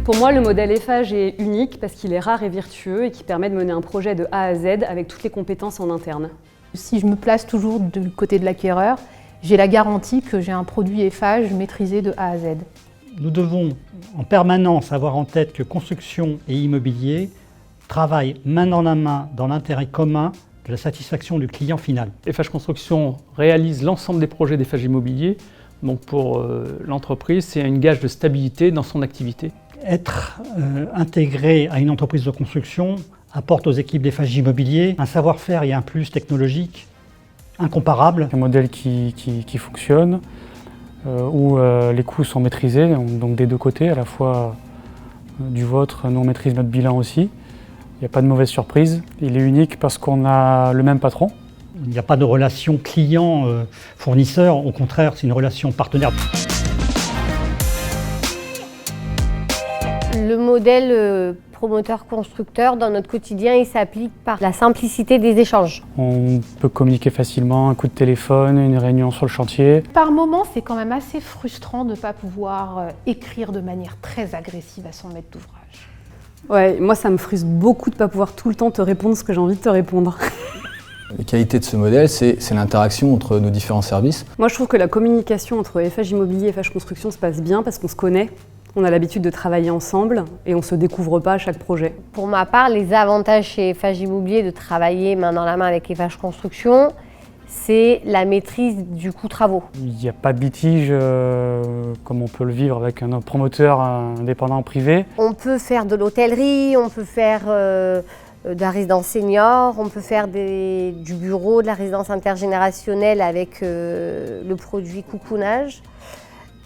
Pour moi, le modèle Eiffage est unique parce qu'il est rare et vertueux et qui permet de mener un projet de A à Z avec toutes les compétences en interne. Si je me place toujours du côté de l'acquéreur, j'ai la garantie que j'ai un produit Eiffage maîtrisé de A à Z. Nous devons en permanence avoir en tête que construction et immobilier travaillent main dans la main dans l'intérêt commun de la satisfaction du client final. Eiffage Construction réalise l'ensemble des projets d'Eiffage Immobilier. Donc pour l'entreprise, c'est une gage de stabilité dans son activité. Être intégré à une entreprise de construction apporte aux équipes d'Eiffage Immobilier un savoir-faire et un plus technologique incomparable. Un modèle qui fonctionne, où les coûts sont maîtrisés, donc des deux côtés, à la fois du vôtre, nous on maîtrise notre bilan aussi. Il n'y a pas de mauvaise surprise. Il est unique parce qu'on a le même patron. Il n'y a pas de relation client-fournisseur, au contraire, c'est une relation partenaire. Le modèle promoteur-constructeur, dans notre quotidien, il s'applique par la simplicité des échanges. On peut communiquer facilement, un coup de téléphone, une réunion sur le chantier. Par moments, c'est quand même assez frustrant de ne pas pouvoir écrire de manière très agressive à son maître d'ouvrage. Ouais, moi ça me frustre beaucoup de ne pas pouvoir tout le temps te répondre ce que j'ai envie de te répondre. Les qualités de ce modèle, c'est l'interaction entre nos différents services. Moi je trouve que la communication entre Eiffage Immobilier et Eiffage Construction se passe bien parce qu'on se connaît, on a l'habitude de travailler ensemble et on ne se découvre pas à chaque projet. Pour ma part, les avantages chez Eiffage Immobilier de travailler main dans la main avec Eiffage Construction, c'est la maîtrise du coût travaux. Il n'y a pas de litige comme on peut le vivre avec un promoteur indépendant privé. On peut faire de l'hôtellerie, on peut faire de la résidence senior, on peut faire du bureau, de la résidence intergénérationnelle avec le produit coucounage.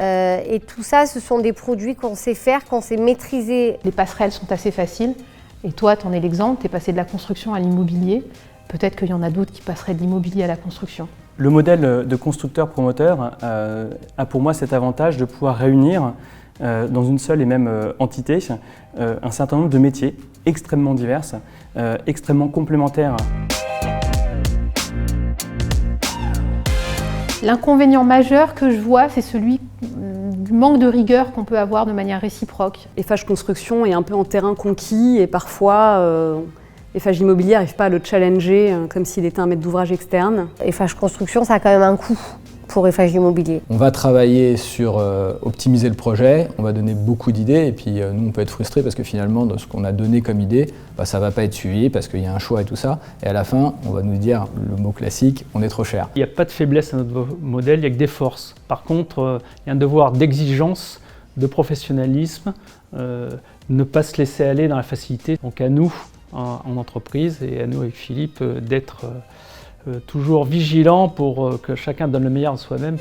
Et tout ça, ce sont des produits qu'on sait faire, qu'on sait maîtriser. Les passerelles sont assez faciles. Et toi, tu en es l'exemple, tu es passé de la construction à l'immobilier. Peut-être qu'il y en a d'autres qui passeraient de l'immobilier à la construction. Le modèle de constructeur-promoteur a pour moi cet avantage de pouvoir réunir dans une seule et même entité un certain nombre de métiers extrêmement divers, extrêmement complémentaires. L'inconvénient majeur que je vois, c'est celui du manque de rigueur qu'on peut avoir de manière réciproque. Eiffage Construction est un peu en terrain conquis et parfois Eiffage Immobilier n'arrive pas à le challenger comme s'il était un maître d'ouvrage externe. Eiffage Construction, ça a quand même un coût pour Eiffage Immobilier. On va travailler sur optimiser le projet, on va donner beaucoup d'idées et puis nous on peut être frustrés parce que finalement de ce qu'on a donné comme idée, ça ne va pas être suivi parce qu'il y a un choix et tout ça. Et à la fin, on va nous dire le mot classique, on est trop cher. Il n'y a pas de faiblesse à notre modèle, il n'y a que des forces. Par contre, il y a un devoir d'exigence, de professionnalisme, ne pas se laisser aller dans la facilité. Donc à nous, en entreprise, et à nous avec Philippe, d'être toujours vigilants pour que chacun donne le meilleur de soi-même.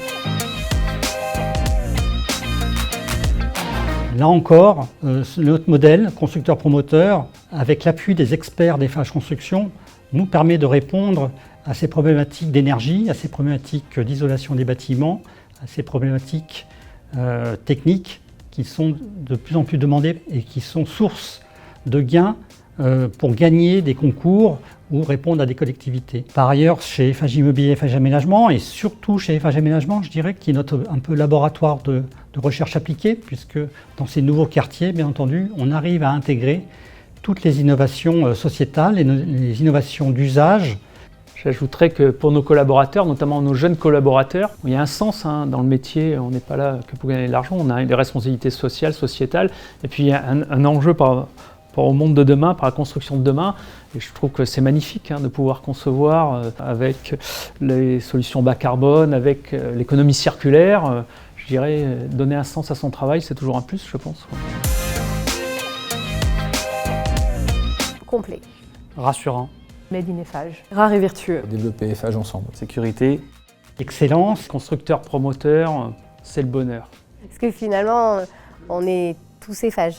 Là encore, notre modèle constructeur-promoteur, avec l'appui des experts d'Eiffage Construction, nous permet de répondre à ces problématiques d'énergie, à ces problématiques d'isolation des bâtiments, à ces problématiques techniques qui sont de plus en plus demandées et qui sont source de gains pour gagner des concours ou répondre à des collectivités. Par ailleurs, chez Eiffage Immobilier, Eiffage Aménagement, et surtout chez Eiffage Aménagement, je dirais qu'il est notre un peu laboratoire de recherche appliquée, puisque dans ces nouveaux quartiers, bien entendu, on arrive à intégrer toutes les innovations sociétales et les innovations d'usage. J'ajouterais que pour nos collaborateurs, notamment nos jeunes collaborateurs, il y a un sens dans le métier, on n'est pas là que pour gagner de l'argent, on a des responsabilités sociales, sociétales, et puis il y a un enjeu au monde de demain, par la construction de demain. Et je trouve que c'est magnifique de pouvoir concevoir avec les solutions bas carbone, avec l'économie circulaire. Je dirais, donner un sens à son travail, c'est toujours un plus, je pense. Complet. Rassurant. Made in Eiffage. Rare et vertueux. Développer Eiffage ensemble. Sécurité. Excellence. Constructeur-promoteur, c'est le bonheur. Parce que finalement, on est tous Eiffage.